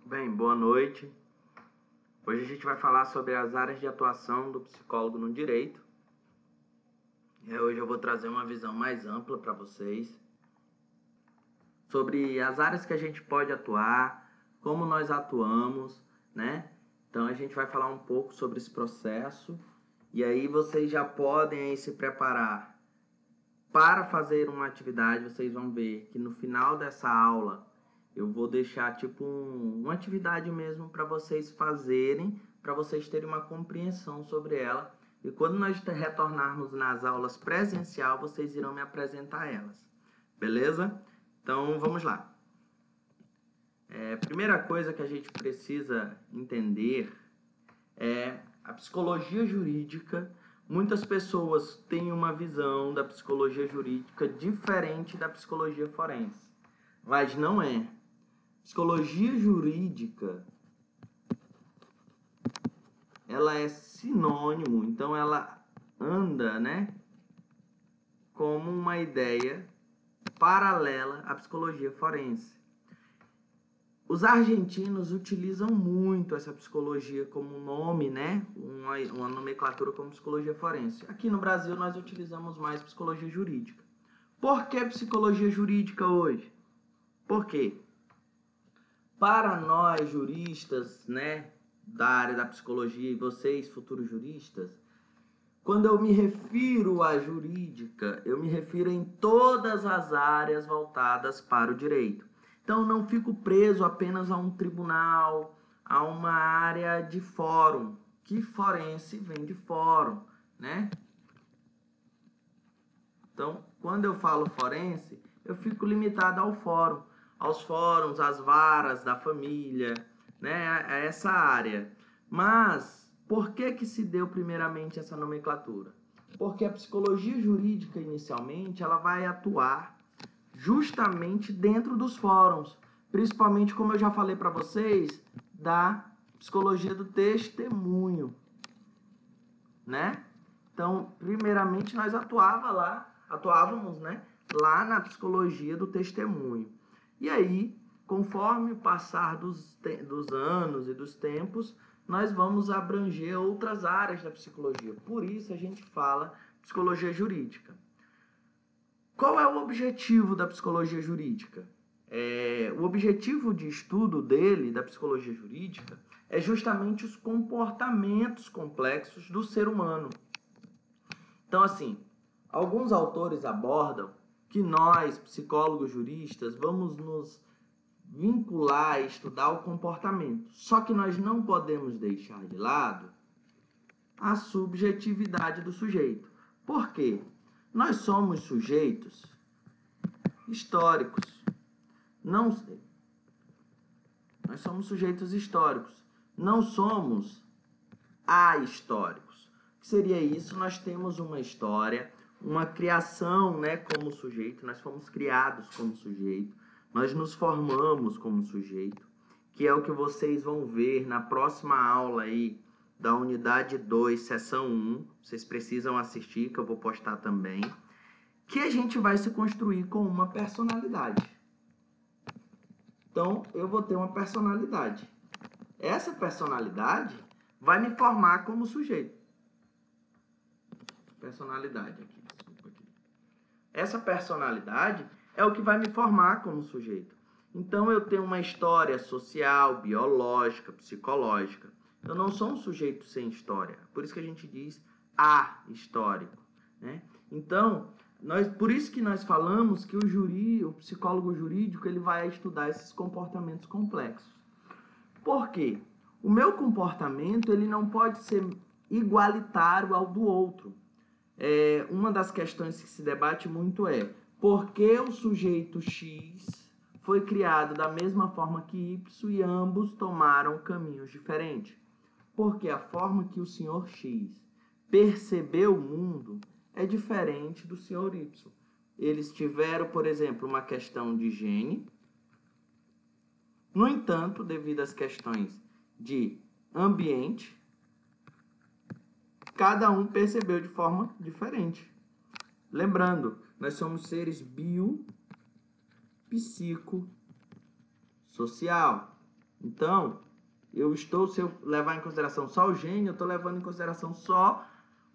Bem, boa noite. Hoje a gente vai falar sobre as áreas de atuação do psicólogo no direito. Hoje eu vou trazer uma visão mais ampla para vocês sobre as áreas que a gente pode atuar, como nós atuamos, né? Então a gente vai falar um pouco sobre esse processo e aí vocês já podem aí se preparar para fazer uma atividade. Vocês vão ver que no final dessa aula eu vou deixar tipo uma atividade mesmo para vocês fazerem, para vocês terem uma compreensão sobre ela. E quando nós retornarmos nas aulas presencial, vocês irão me apresentar elas. Beleza? Então, vamos lá. Primeira coisa que a gente precisa entender é a psicologia jurídica. Muitas pessoas têm uma visão da psicologia jurídica diferente da psicologia forense, mas não é. Psicologia jurídica, ela é sinônimo, então ela anda, né, como uma ideia paralela à psicologia forense. Os argentinos utilizam muito essa psicologia como nome, né, uma nomenclatura como psicologia forense. Aqui no Brasil nós utilizamos mais psicologia jurídica. Por que psicologia jurídica hoje? Por quê? Para nós juristas, né, da área da psicologia e vocês, futuros juristas, quando eu me refiro à jurídica, eu me refiro em todas as áreas voltadas para o direito. Então, não fico preso apenas a um tribunal, a uma área de fórum, que forense vem de fórum, né? Então, quando eu falo forense, eu fico limitado ao fórum, aos fóruns, às varas da família, né? A essa área. Mas, por que se deu primeiramente essa nomenclatura? Porque a psicologia jurídica, inicialmente, ela vai atuar justamente dentro dos fóruns, principalmente, como eu já falei para vocês, da psicologia do testemunho, né? Então, primeiramente, nós atuávamos, né, lá na psicologia do testemunho. E aí, conforme o passar dos anos e dos tempos, nós vamos abranger outras áreas da psicologia. Por isso a gente fala psicologia jurídica. Qual é o objetivo da psicologia jurídica? O objetivo de estudo da psicologia jurídica, é justamente os comportamentos complexos do ser humano. Então, assim, alguns autores abordam que nós, psicólogos juristas, vamos nos vincular a estudar o comportamento. Só que nós não podemos deixar de lado a subjetividade do sujeito. Por quê? Nós somos sujeitos históricos. Nós somos sujeitos históricos. Não somos ahistóricos. O que seria isso? Nós temos uma história, uma criação, né, como sujeito. Nós fomos criados como sujeito. Nós nos formamos como sujeito, que é o que vocês vão ver na próxima aula aí da unidade 2, seção 1. Vocês precisam assistir, que eu vou postar também. Que a gente vai se construir com uma personalidade. Então, eu vou ter uma personalidade. Essa personalidade vai me formar como sujeito. Personalidade aqui, desculpa aqui. Essa personalidade é o que vai me formar como sujeito. Então, eu tenho uma história social, biológica, psicológica. Eu não sou um sujeito sem história. Por isso que a gente diz ahistórico, né? Então, por isso que nós falamos que o psicólogo jurídico, ele vai estudar esses comportamentos complexos. Por quê? O meu comportamento, ele não pode ser igualitário ao do outro. Uma das questões que se debate muito é: por que o sujeito X foi criado da mesma forma que Y e ambos tomaram caminhos diferentes? Porque a forma que o senhor X percebeu o mundo é diferente do senhor Y. Eles tiveram, por exemplo, uma questão de gene. No entanto, devido às questões de ambiente, cada um percebeu de forma diferente. Lembrando, nós somos seres bio, psico, social. Então, se eu levar em consideração só o gene, eu estou levando em consideração só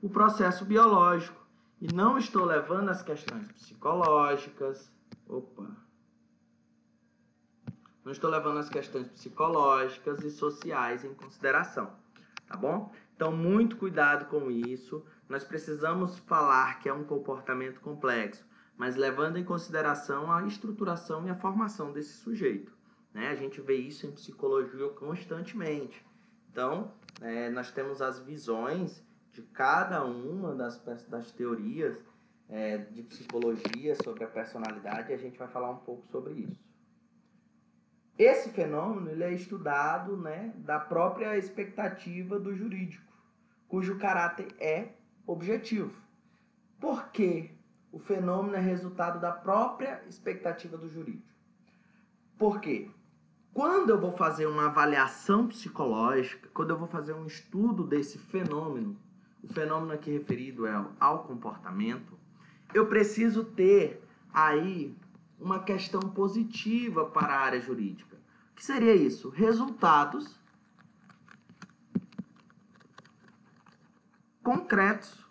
o processo biológico. E não estou levando as questões psicológicas. Não estou levando as questões psicológicas e sociais em consideração. Tá bom? Então, muito cuidado com isso. Nós precisamos falar que é um comportamento complexo, mas levando em consideração a estruturação e a formação desse sujeito. Né? A gente vê isso em psicologia constantemente. Então, nós temos as visões de cada uma das teorias de psicologia sobre a personalidade, e a gente vai falar um pouco sobre isso. Esse fenômeno ele é estudado, né, da própria expectativa do jurídico, cujo caráter é objetivo. Por que o fenômeno é resultado da própria expectativa do jurídico? Por quê? Quando eu vou fazer uma avaliação psicológica, quando eu vou fazer um estudo desse fenômeno, o fenômeno aqui referido é ao comportamento, eu preciso ter aí uma questão positiva para a área jurídica. O que seria isso? Resultados concretos.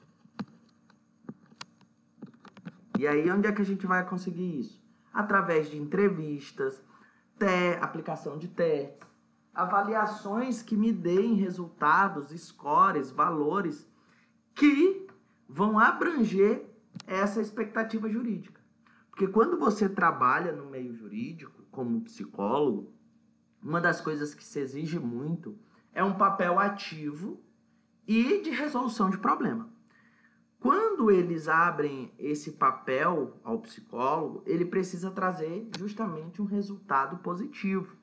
E aí, onde é que a gente vai conseguir isso? Através de entrevistas, aplicação de testes, avaliações que me deem resultados, scores, valores que vão abranger essa expectativa jurídica. Porque quando você trabalha no meio jurídico, como psicólogo, uma das coisas que se exige muito é um papel ativo e de resolução de problema. Quando eles abrem esse papel ao psicólogo, ele precisa trazer justamente um resultado positivo.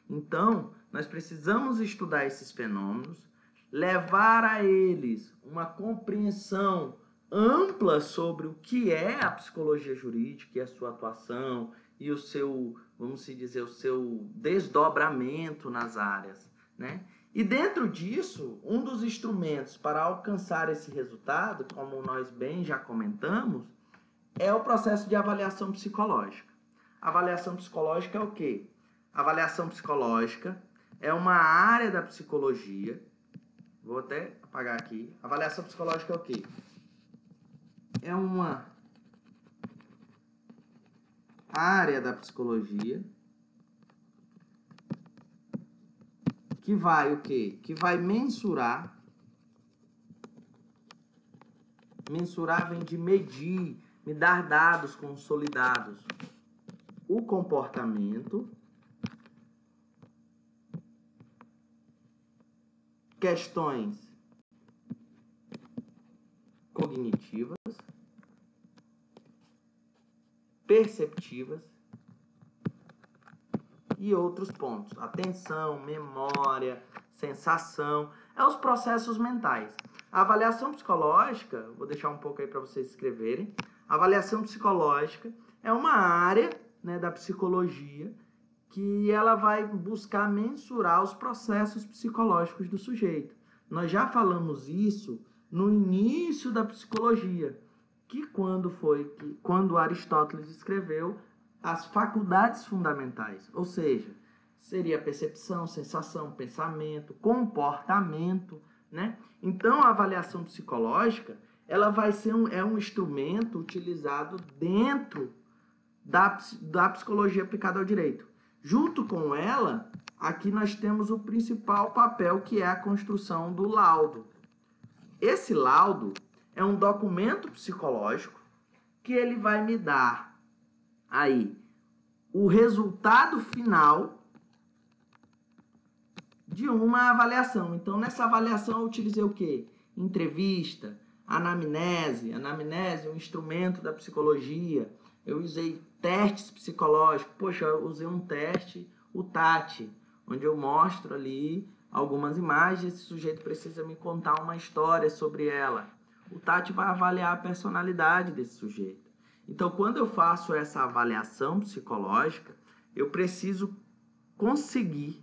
Então, nós precisamos estudar esses fenômenos, levar a eles uma compreensão ampla sobre o que é a psicologia jurídica e a sua atuação e o seu, vamos dizer, o seu desdobramento nas áreas, né? E dentro disso, um dos instrumentos para alcançar esse resultado, como nós bem já comentamos, é o processo de avaliação psicológica. Avaliação psicológica é o quê? Avaliação psicológica é uma área da psicologia. Vou até apagar aqui. Avaliação psicológica é o quê? É uma área da psicologia que vai o quê? Que vai mensurar. Mensurar vem de medir, me dar dados consolidados. O comportamento, questões cognitivas, perceptivas e outros pontos. Atenção, memória, sensação, os processos mentais. A avaliação psicológica, vou deixar um pouco aí para vocês escreverem. A avaliação psicológica é uma área, né, da psicologia que ela vai buscar mensurar os processos psicológicos do sujeito. Nós já falamos isso no início da psicologia, que quando Aristóteles escreveu as faculdades fundamentais, ou seja, seria percepção, sensação, pensamento, comportamento, né? Então, a avaliação psicológica, ela vai ser um instrumento utilizado dentro da psicologia aplicada ao direito. Junto com ela, aqui nós temos o principal papel, que é a construção do laudo. Esse laudo é um documento psicológico que ele vai me dar aí o resultado final de uma avaliação. Então, nessa avaliação eu utilizei o quê? Entrevista, anamnese. Anamnese é um instrumento da psicologia. Eu usei testes psicológicos. Poxa, eu usei um teste, o TAT, onde eu mostro ali algumas imagens. Esse sujeito precisa me contar uma história sobre ela. O TAT vai avaliar a personalidade desse sujeito. Então, quando eu faço essa avaliação psicológica, eu preciso conseguir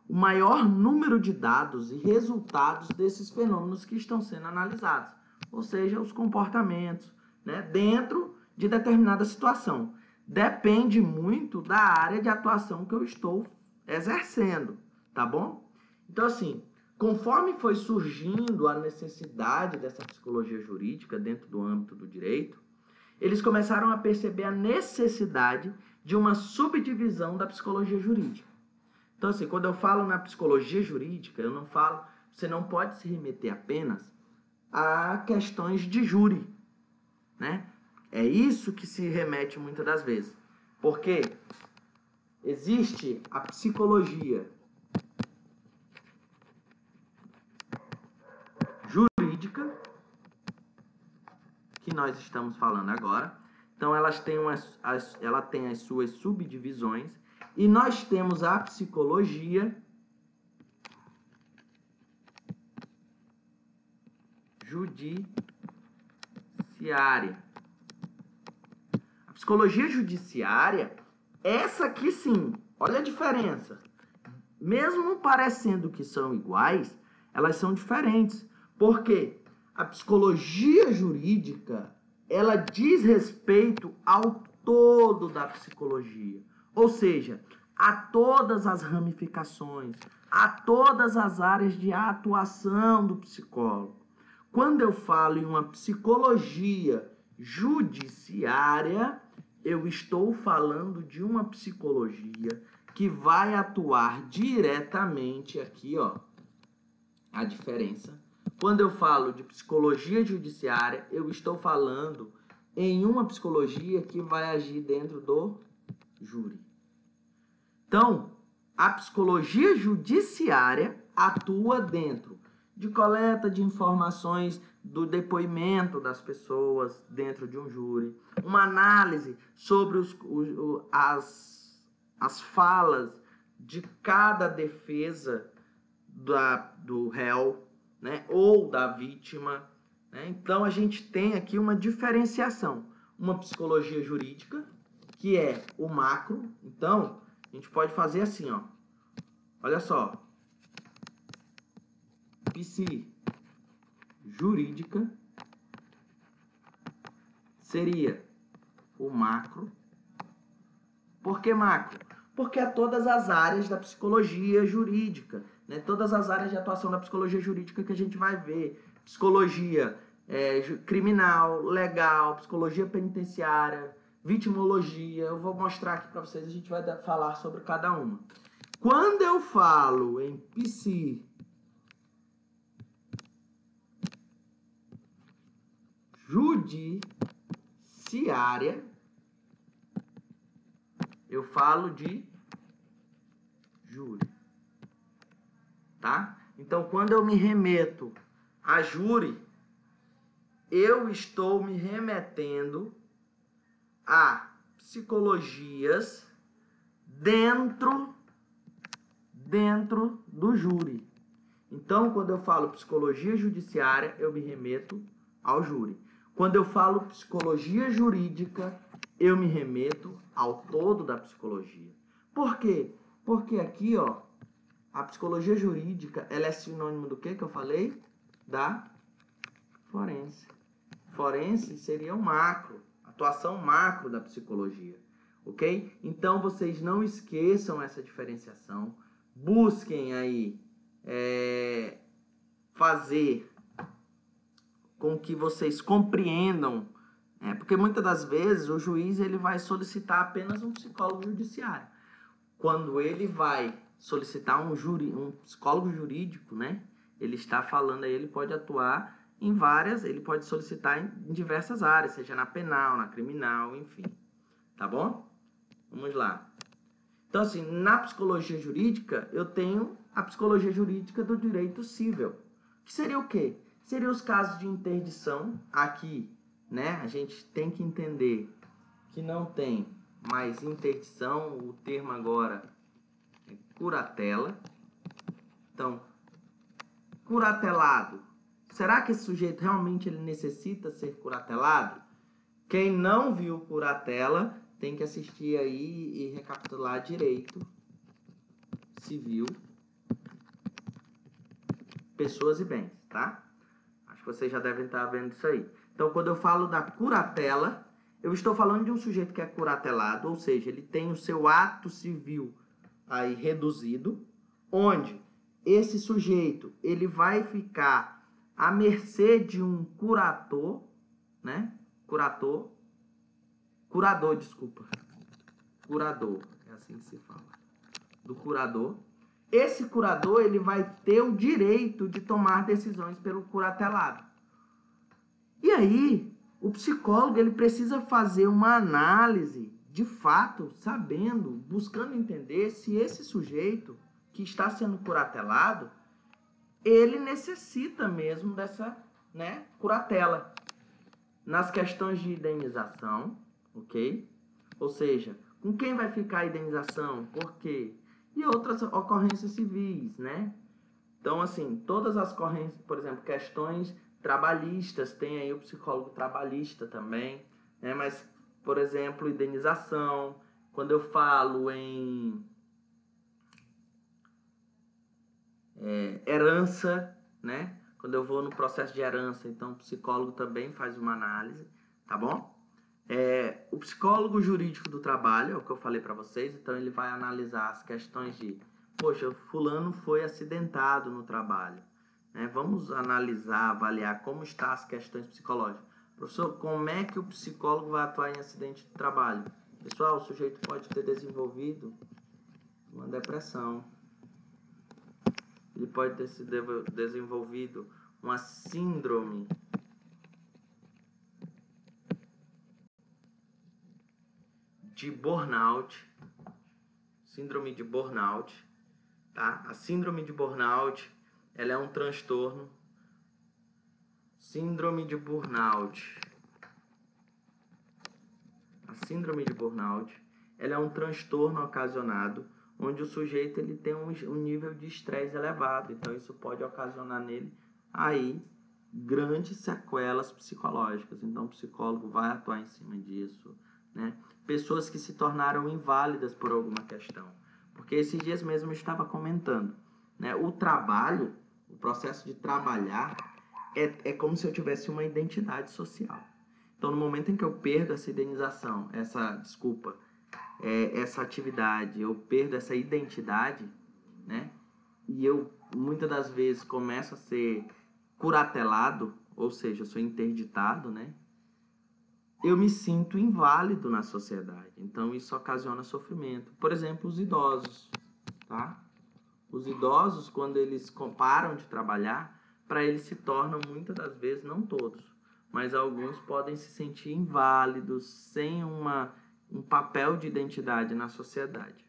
o maior número de dados e resultados desses fenômenos que estão sendo analisados. Ou seja, os comportamentos, né, dentro de determinada situação. Depende muito da área de atuação que eu estou exercendo. tá bom? Então, assim, conforme foi surgindo a necessidade dessa psicologia jurídica dentro do âmbito do direito, eles começaram a perceber a necessidade de uma subdivisão da psicologia jurídica. Então, assim, quando eu falo na psicologia jurídica, eu não falo, você não pode se remeter apenas a questões de júri, né? É isso que se remete muitas das vezes. Porque existe a psicologia jurídica, que nós estamos falando agora. Então, ela tem as suas subdivisões. E nós temos a psicologia judiciária. A psicologia judiciária, essa aqui sim, olha a diferença. Mesmo parecendo que são iguais, elas são diferentes. Por quê? A psicologia jurídica, ela diz respeito ao todo da psicologia. Ou seja, a todas as ramificações, a todas as áreas de atuação do psicólogo. Quando eu falo em uma psicologia judiciária, eu estou falando de uma psicologia que vai atuar diretamente aqui, ó, a diferença. Quando eu falo de psicologia judiciária, eu estou falando em uma psicologia que vai agir dentro do júri. Então, a psicologia judiciária atua dentro de coleta de informações do depoimento das pessoas dentro de um júri, uma análise sobre as falas de cada defesa do réu, né, ou da vítima, né? Então, a gente tem aqui uma diferenciação. Uma psicologia jurídica, que é o macro. Então, a gente pode fazer assim, ó. Olha só. Psi jurídica seria o macro. Por que macro? Porque é todas as áreas da psicologia jurídica, né? Todas as áreas de atuação da psicologia jurídica que a gente vai ver. Psicologia criminal, legal, psicologia penitenciária, vitimologia. Eu vou mostrar aqui para vocês, a gente vai falar sobre cada uma. Quando eu falo em psi judiciária, eu falo de júri, tá? Então, quando eu me remeto a júri, eu estou me remetendo a psicologias dentro do júri. Então, quando eu falo psicologia judiciária, eu me remeto ao júri. Quando eu falo psicologia jurídica, eu me remeto ao todo da psicologia. Por quê? Porque aqui, ó, a psicologia jurídica, ela é sinônimo do que eu falei? Da forense. Forense seria o macro, atuação macro da psicologia, ok? Então, vocês não esqueçam essa diferenciação. Busquem aí fazer com que vocês compreendam, porque muitas das vezes o juiz ele vai solicitar apenas um psicólogo judiciário. Quando ele vai solicitar um psicólogo jurídico, né? Ele está falando aí, ele pode atuar em várias, ele pode solicitar em diversas áreas, seja na penal, na criminal, enfim. Tá bom? Vamos lá. Então, assim, na psicologia jurídica, eu tenho a psicologia jurídica do direito civil. Que seria o quê? Seriam os casos de interdição. Aqui, né, a gente tem que entender que não tem mais interdição, o termo agora é curatela. Então, curatelado. Será que esse sujeito realmente ele necessita ser curatelado? Quem não viu curatela tem que assistir aí e recapitular direito civil, pessoas e bens, tá? Acho que vocês já devem estar vendo isso aí. Então, quando eu falo da curatela, eu estou falando de um sujeito que é curatelado, ou seja, ele tem o seu ato civil aí reduzido, onde esse sujeito ele vai ficar à mercê de um curador, né? Curador, é assim que se fala, do curador. Esse curador ele vai ter o direito de tomar decisões pelo curatelado. E aí, o psicólogo ele precisa fazer uma análise de fato, sabendo, buscando entender se esse sujeito que está sendo curatelado, ele necessita mesmo dessa, né, curatela. Nas questões de indenização, ok? Ou seja, com quem vai ficar a indenização, por quê? E outras ocorrências civis, né? Então, assim, todas as ocorrências, por exemplo, questões trabalhistas, tem aí o psicólogo trabalhista também, né? Mas, por exemplo, indenização, quando eu falo em herança, né? Quando eu vou no processo de herança, então o psicólogo também faz uma análise, tá bom? O psicólogo jurídico do trabalho, é o que eu falei para vocês, então ele vai analisar as questões de, poxa, fulano foi acidentado no trabalho, né? Vamos analisar, avaliar como estão as questões psicológicas. Professor, como é que o psicólogo vai atuar em acidente de trabalho? Pessoal, o sujeito pode ter desenvolvido uma depressão. Ele pode ter se desenvolvido uma síndrome de burnout. Síndrome de burnout, tá? A síndrome de burnout, ela é um transtorno. Síndrome de burnout. A síndrome de burnout, ela é um transtorno ocasionado onde o sujeito ele tem um nível de estresse elevado. Então, isso pode ocasionar nele aí grandes sequelas psicológicas. Então, o psicólogo vai atuar em cima disso, né? Pessoas que se tornaram inválidas por alguma questão. Porque esses dias mesmo eu estava comentando, né? O trabalho, o processo de trabalhar é como se eu tivesse uma identidade social. Então, no momento em que eu perdo essa indenização, essa atividade, eu perdo essa identidade, né? E eu, muitas das vezes, começo a ser curatelado, ou seja, eu sou interditado, né? Eu me sinto inválido na sociedade. Então, isso ocasiona sofrimento. Por exemplo, os idosos, tá? Os idosos, quando eles param de trabalhar, para eles se tornam, muitas das vezes, não todos, mas alguns podem se sentir inválidos, sem um papel de identidade na sociedade.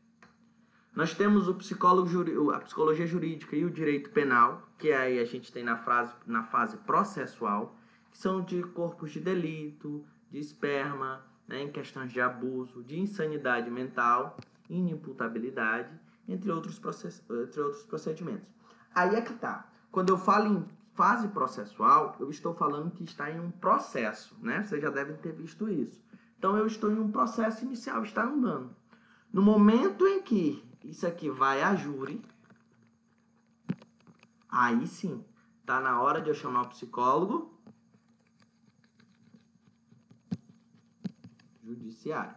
Nós temos a psicologia jurídica e o direito penal, que aí a gente tem na fase processual, que são de corpos de delito, de esperma, né, em questões de abuso, de insanidade mental, inimputabilidade, entre outros procedimentos. Aí é que tá. Quando eu falo em fase processual, eu estou falando que está em um processo, né? Vocês já devem ter visto isso. Então, eu estou em um processo inicial, está andando. No momento em que isso aqui vai a júri, aí sim, tá na hora de eu chamar o psicólogo judiciário.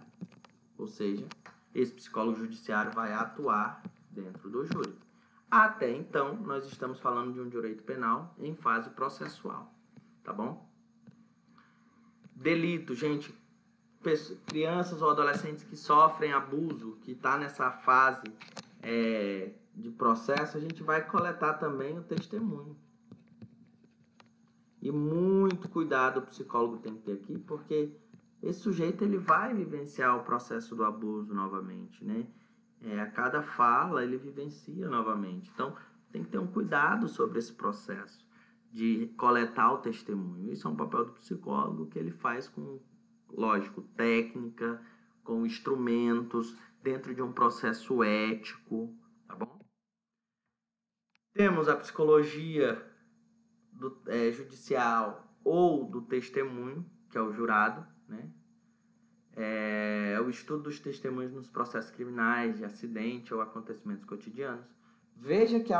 Ou seja, esse psicólogo judiciário vai atuar dentro do júri. Até então, nós estamos falando de um direito penal em fase processual, tá bom? Delito, gente, crianças ou adolescentes que sofrem abuso, que está nessa fase de processo, a gente vai coletar também o testemunho. E muito cuidado o psicólogo tem que ter aqui, porque esse sujeito ele vai vivenciar o processo do abuso novamente, né? A cada fala ele vivencia novamente. Então, tem que ter um cuidado sobre esse processo de coletar o testemunho. Isso é um papel do psicólogo que ele faz com, lógico, técnica, com instrumentos, dentro de um processo ético, tá bom? Temos a psicologia judicial ou do testemunho, que é o jurado, né? O estudo dos testemunhos nos processos criminais, de acidente ou acontecimentos cotidianos. Veja que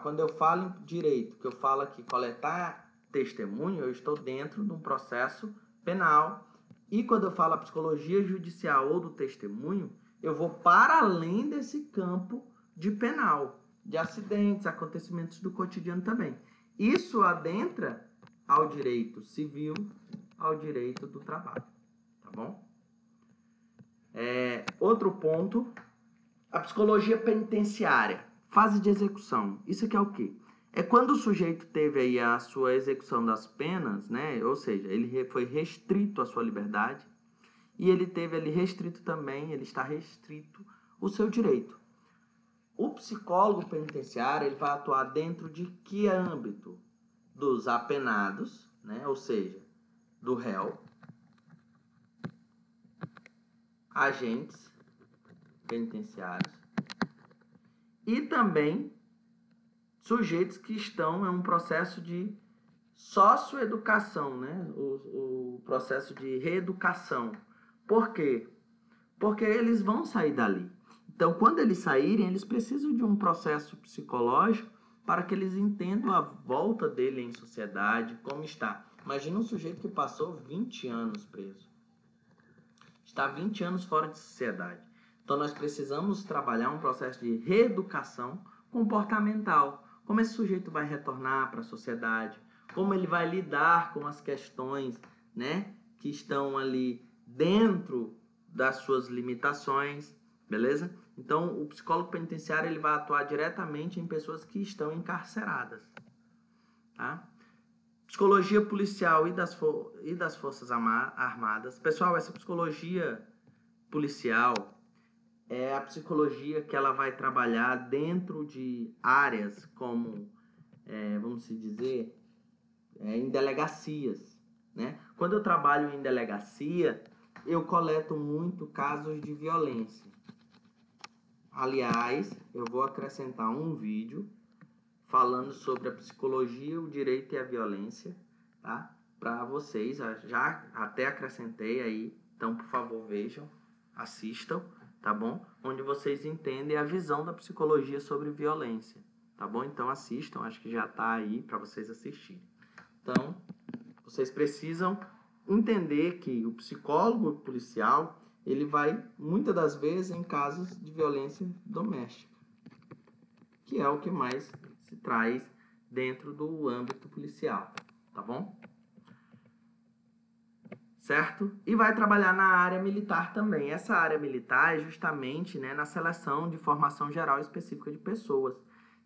quando eu falo em direito, que eu falo aqui coletar testemunho, eu estou dentro de um processo penal. E quando eu falo a psicologia judicial ou do testemunho, eu vou para além desse campo de penal. de acidentes, acontecimentos do cotidiano também. Isso adentra ao direito civil, ao direito do trabalho, tá bom? Outro ponto, a psicologia penitenciária, fase de execução. Isso aqui é o quê? É quando o sujeito teve aí a sua execução das penas, né? Ou seja, ele foi restrito à sua liberdade e ele teve ali restrito também, ele está restrito o seu direito. O psicólogo penitenciário, ele vai atuar dentro de que âmbito? Dos apenados, né? Ou seja, do réu, agentes penitenciários e também sujeitos que estão em um processo de socioeducação, né? O processo de reeducação. Por quê? Porque eles vão sair dali. Então, quando eles saírem, eles precisam de um processo psicológico para que eles entendam a volta dele em sociedade, como está. Imagina um sujeito que passou 20 anos preso. Está 20 anos fora de sociedade. Então, nós precisamos trabalhar um processo de reeducação comportamental. Como esse sujeito vai retornar para a sociedade, como ele vai lidar com as questões, né, que estão ali dentro das suas limitações, beleza? Então, o psicólogo penitenciário ele vai atuar diretamente em pessoas que estão encarceradas, tá? Psicologia policial e das Forças Armadas. Pessoal, essa psicologia policial é a psicologia que ela vai trabalhar dentro de áreas como, vamos dizer, em delegacias, né? Quando eu trabalho em delegacia, eu coleto muito casos de violência. Aliás, eu vou acrescentar um vídeo falando sobre a psicologia, o direito e a violência, tá? Para vocês, já até acrescentei aí, então por favor vejam, assistam, tá bom? Onde vocês entendem a visão da psicologia sobre violência, tá bom? Então assistam, acho que já tá aí para vocês assistirem. Então, vocês precisam entender que o psicólogo policial, ele vai, muitas das vezes, em casos de violência doméstica, que é o que mais se traz dentro do âmbito policial, tá bom? Certo? E vai trabalhar na área militar também. Essa área militar é justamente, né, na seleção de formação geral específica de pessoas.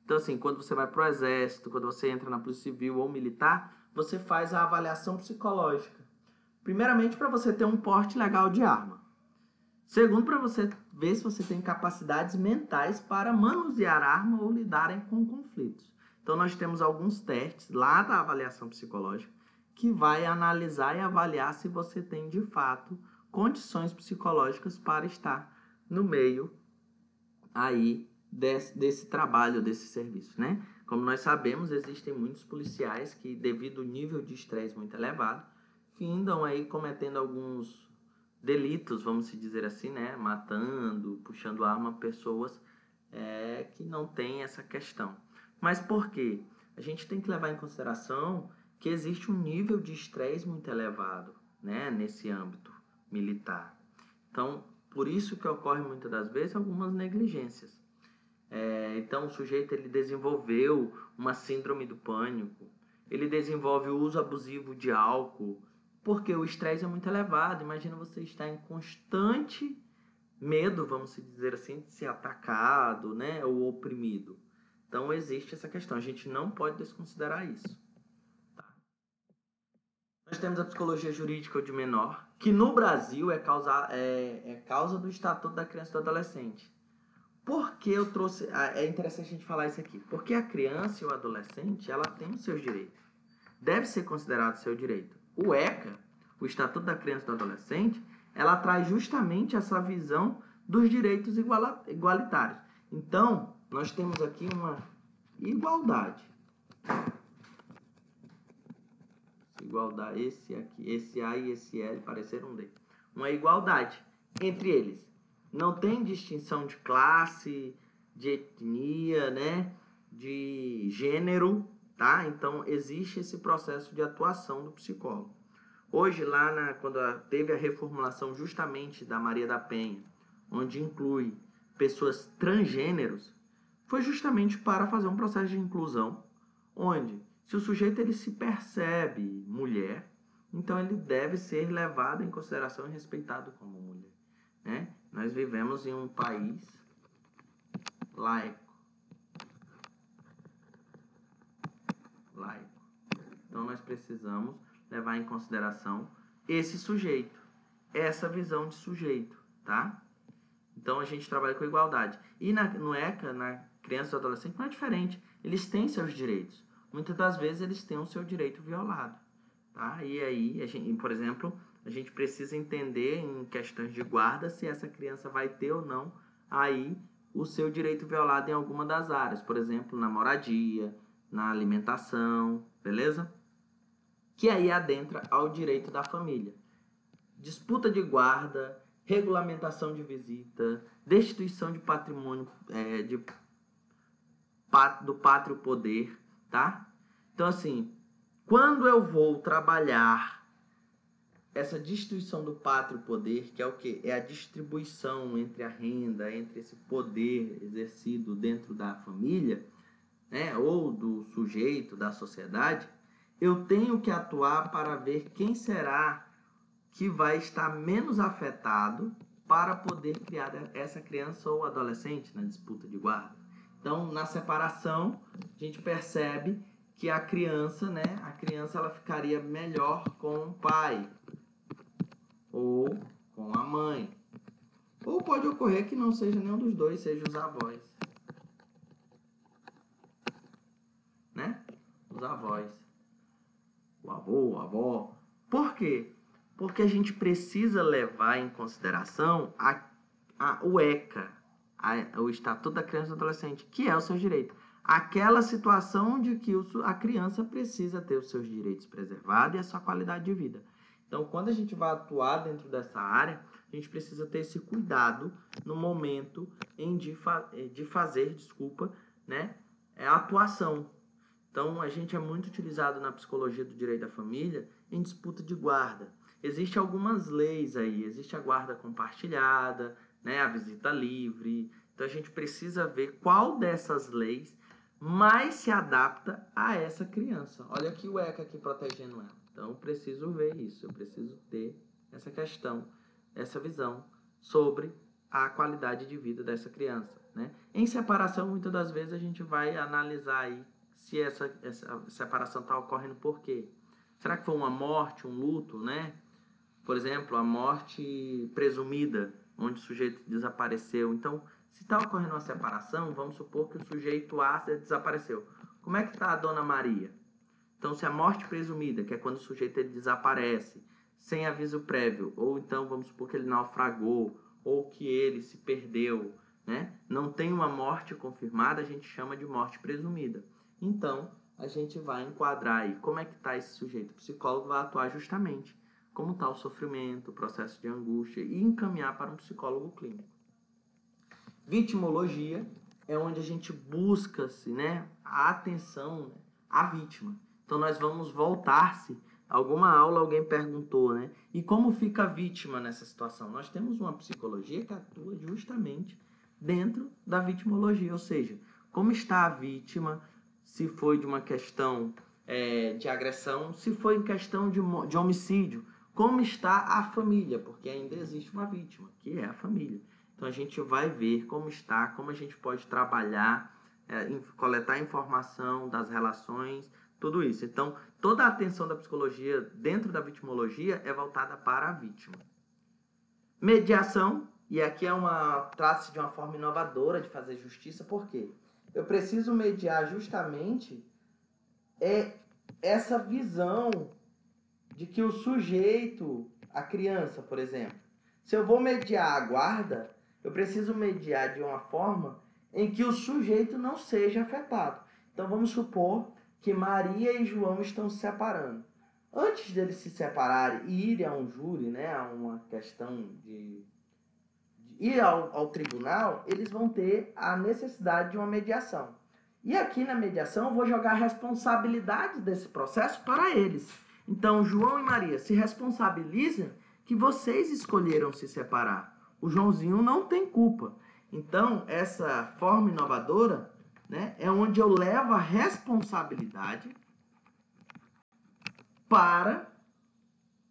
Então, assim, quando você vai para o exército, quando você entra na polícia civil ou militar, você faz a avaliação psicológica. Primeiramente, para você ter um porte legal de arma. Segundo, para você ver se você tem capacidades mentais para manusear arma ou lidarem com conflitos. Então, nós temos alguns testes lá da avaliação psicológica que vai analisar e avaliar se você tem, de fato, condições psicológicas para estar no meio aí desse trabalho, desse serviço, né? Como nós sabemos, existem muitos policiais que, devido ao nível de estresse muito elevado, findam aí cometendo alguns delitos, vamos dizer assim, né? Matando, puxando arma a pessoas que não têm essa questão. Mas por quê? A gente tem que levar em consideração que existe um nível de estresse muito elevado, né? Nesse âmbito militar. Então, por isso que ocorre muitas das vezes algumas negligências. Então, o sujeito ele desenvolveu uma síndrome do pânico, ele desenvolve o uso abusivo de álcool, porque o estresse é muito elevado. Imagina você estar em constante medo, vamos dizer assim, de ser atacado, né, ou oprimido. Então, existe essa questão. A gente não pode desconsiderar isso. Tá? Nós temos a psicologia jurídica de menor, que no Brasil é causa do Estatuto da Criança e do Adolescente. Por que eu trouxe... É interessante a gente falar isso aqui. Porque a criança e o adolescente, ela tem os seus direitos. Deve ser considerado seu direito. O ECA, o Estatuto da Criança e do Adolescente, ela traz justamente essa visão dos direitos igualitários. Então, nós temos aqui uma igualdade. Igualdade, esse aqui, esse A e esse L pareceram um D. Uma igualdade entre eles. Não tem distinção de classe, de etnia, né? De gênero, tá? Então, existe esse processo de atuação do psicólogo. Hoje, quando teve a reformulação justamente da Maria da Penha, onde inclui pessoas transgêneros, foi justamente para fazer um processo de inclusão, onde, se o sujeito ele se percebe mulher, então ele deve ser levado em consideração e respeitado como mulher, né? Nós vivemos em um país laico. Então nós precisamos levar em consideração esse sujeito, essa visão de sujeito, tá? Então a gente trabalha com igualdade. E no ECA, na criança e adolescente, não é diferente. Eles têm seus direitos. Muitas das vezes eles têm o seu direito violado, tá? E aí, por exemplo, a gente precisa entender em questões de guarda se essa criança vai ter ou não aí o seu direito violado em alguma das áreas. Por exemplo, na moradia, na alimentação, beleza? Que aí adentra ao direito da família. Disputa de guarda, regulamentação de visita, destituição de patrimônio do pátrio poder, tá? Então, assim, quando eu vou trabalhar essa destituição do pátrio poder, que é o quê? É a distribuição entre a renda, entre esse poder exercido dentro da família, né, ou do sujeito, da sociedade, eu tenho que atuar para ver quem será que vai estar menos afetado para poder criar essa criança ou adolescente na disputa de guarda. Então, na separação, a gente percebe que a criança, né, ela ficaria melhor com o pai ou com a mãe. Ou pode ocorrer que não seja nenhum dos dois, seja os avós. Né? Os avós. O avô, a avó. Por quê? Porque a gente precisa levar em consideração o ECA, o Estatuto da Criança e do Adolescente, que é o seu direito. Aquela situação de que a criança precisa ter os seus direitos preservados e a sua qualidade de vida. Então, quando a gente vai atuar dentro dessa área, a gente precisa ter esse cuidado no momento de fazer, né, a atuação. Então, a gente é muito utilizado na psicologia do direito da família em disputa de guarda. Existem algumas leis aí, existe a guarda compartilhada, né, a visita livre. Então, a gente precisa ver qual dessas leis mais se adapta a essa criança. Olha aqui o ECA aqui protegendo ela. Então, eu preciso ver isso, eu preciso ter essa questão, essa visão sobre a qualidade de vida dessa criança, né? Em separação, muitas das vezes, a gente vai analisar aí se essa separação está ocorrendo por quê. Será que foi uma morte, um luto, né? Por exemplo, a morte presumida, onde o sujeito desapareceu. Então, se está ocorrendo uma separação, vamos supor que o sujeito A desapareceu. Como é que está a dona Maria? Então, se a morte presumida, que é quando o sujeito ele desaparece, sem aviso prévio, ou então vamos supor que ele naufragou, ou que ele se perdeu, né? Não tem uma morte confirmada, a gente chama de morte presumida. Então, a gente vai enquadrar aí como é que está esse sujeito. O psicólogo vai atuar justamente como está o sofrimento, o processo de angústia e encaminhar para um psicólogo clínico. Vitimologia é onde a gente busca-se, né, a atenção, né, à vítima. Então, nós vamos voltar-se. Alguma aula alguém perguntou, né? E como fica a vítima nessa situação? Nós temos uma psicologia que atua justamente dentro da vitimologia, ou seja, como está a vítima, se foi de uma questão de agressão, se foi em questão de homicídio, como está a família, porque ainda existe uma vítima, que é a família. Então, a gente vai ver como está, como a gente pode trabalhar, coletar informação das relações, tudo isso. Então, toda a atenção da psicologia dentro da vitimologia é voltada para a vítima. Mediação, e aqui trata-se de uma forma inovadora de fazer justiça, por quê? Eu preciso mediar justamente essa visão de que o sujeito, a criança, por exemplo, se eu vou mediar a guarda, eu preciso mediar de uma forma em que o sujeito não seja afetado. Então, vamos supor que Maria e João estão se separando. Antes deles se separarem e irem a um júri, né, a uma questão de ir ao tribunal, eles vão ter a necessidade de uma mediação. E aqui na mediação eu vou jogar a responsabilidade desse processo para eles. Então, João e Maria, se responsabilizem que vocês escolheram se separar. O Joãozinho não tem culpa. Então, essa forma inovadora né? É onde eu levo a responsabilidade para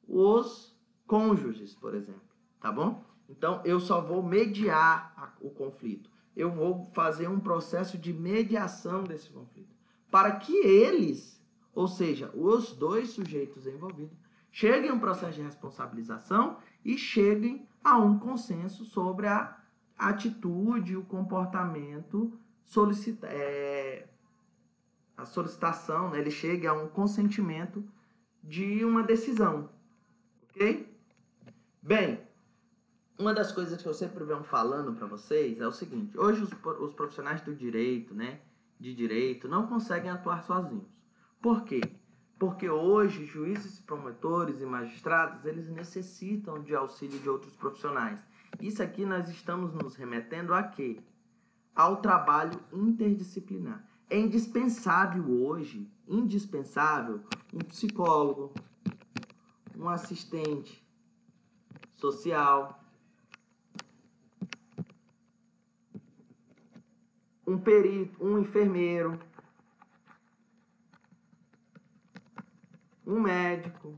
os cônjuges, por exemplo, tá bom? Então, eu só vou mediar o conflito. Eu vou fazer um processo de mediação desse conflito, para que eles, ou seja, os dois sujeitos envolvidos, cheguem a um processo de responsabilização e cheguem a um consenso sobre a atitude, o comportamento, a solicitação, né? Ele chegue a um consentimento de uma decisão, ok? Bem, uma das coisas que eu sempre venho falando para vocês é o seguinte: hoje os profissionais do direito, né, de direito, não conseguem atuar sozinhos. Por quê? Porque hoje juízes, promotores e magistrados, eles necessitam de auxílio de outros profissionais. Isso aqui nós estamos nos remetendo a quê? Ao trabalho interdisciplinar. É indispensável hoje, indispensável, um psicólogo, um assistente social, um perito, um enfermeiro, um médico.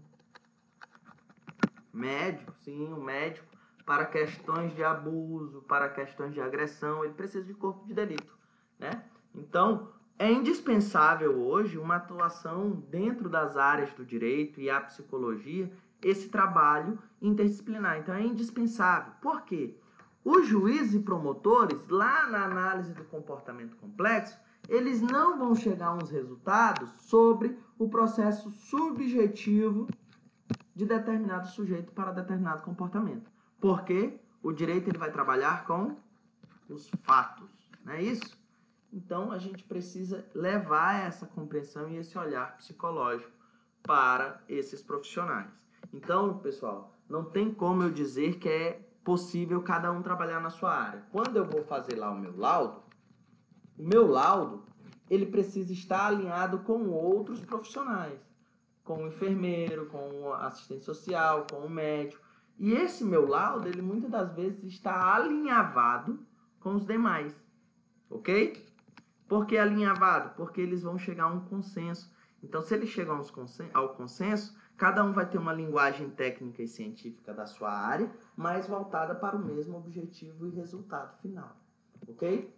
Um médico para questões de abuso, para questões de agressão, ele precisa de corpo de delito, né? Então, é indispensável hoje uma atuação dentro das áreas do direito e a psicologia, esse trabalho interdisciplinar. Então, é indispensável. Por quê? Os juízes e promotores, lá na análise do comportamento complexo, eles não vão chegar a uns resultados sobre o processo subjetivo de determinado sujeito para determinado comportamento. Porque o direito ele vai trabalhar com os fatos, não é isso? Então, a gente precisa levar essa compreensão e esse olhar psicológico para esses profissionais. Então, pessoal, não tem como eu dizer que é possível cada um trabalhar na sua área. Quando eu vou fazer lá o meu laudo, ele precisa estar alinhado com outros profissionais, com o enfermeiro, com o assistente social, com o médico. E esse meu laudo, ele muitas das vezes está alinhavado com os demais, ok? Por que alinhavado? Porque eles vão chegar a um consenso. Então, se eles chegam ao consenso, cada um vai ter uma linguagem técnica e científica da sua área, mas voltada para o mesmo objetivo e resultado final, ok?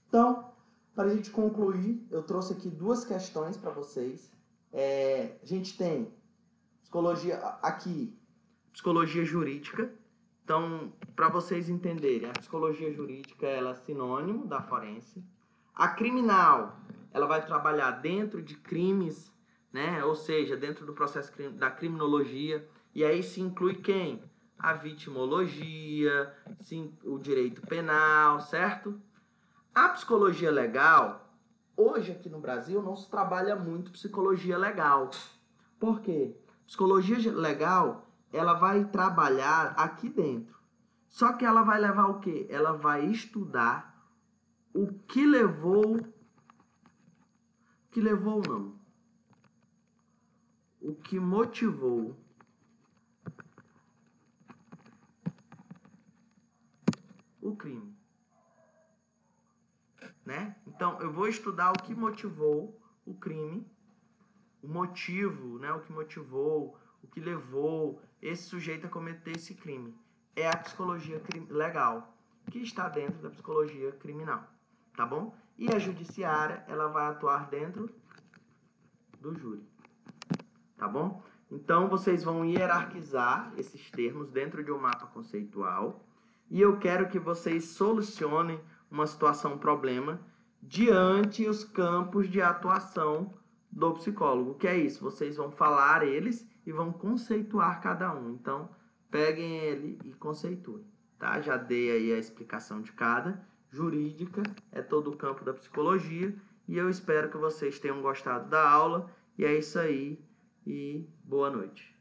Então, para a gente concluir, eu trouxe aqui duas questões para vocês. A gente tem psicologia jurídica. Então, para vocês entenderem, a psicologia jurídica ela é sinônimo da forense. A criminal, ela vai trabalhar dentro de crimes, né? Ou seja, dentro do processo da criminologia. E aí se inclui quem? A vitimologia, o direito penal, certo? A psicologia legal, hoje aqui no Brasil não se trabalha muito psicologia legal. Por quê? Psicologia legal, ela vai trabalhar aqui dentro. Só que ela vai levar o quê? Ela vai estudar o que levou não. O que motivou o crime. Né? Então, eu vou estudar o que motivou o crime, o motivo, né? O que motivou, o que levou esse sujeito a cometer esse crime. É a psicologia legal, que está dentro da psicologia criminal, tá bom? E a judiciária, ela vai atuar dentro do júri, tá bom? Então, vocês vão hierarquizar esses termos dentro de um mapa conceitual e eu quero que vocês solucionem uma situação, um problema, diante os campos de atuação do psicólogo. O que é isso? Vocês vão falar eles e vão conceituar cada um. Então, peguem ele e conceituem, tá? Já dei aí a explicação de cada. Jurídica é todo o campo da psicologia e eu espero que vocês tenham gostado da aula. E é isso aí e boa noite.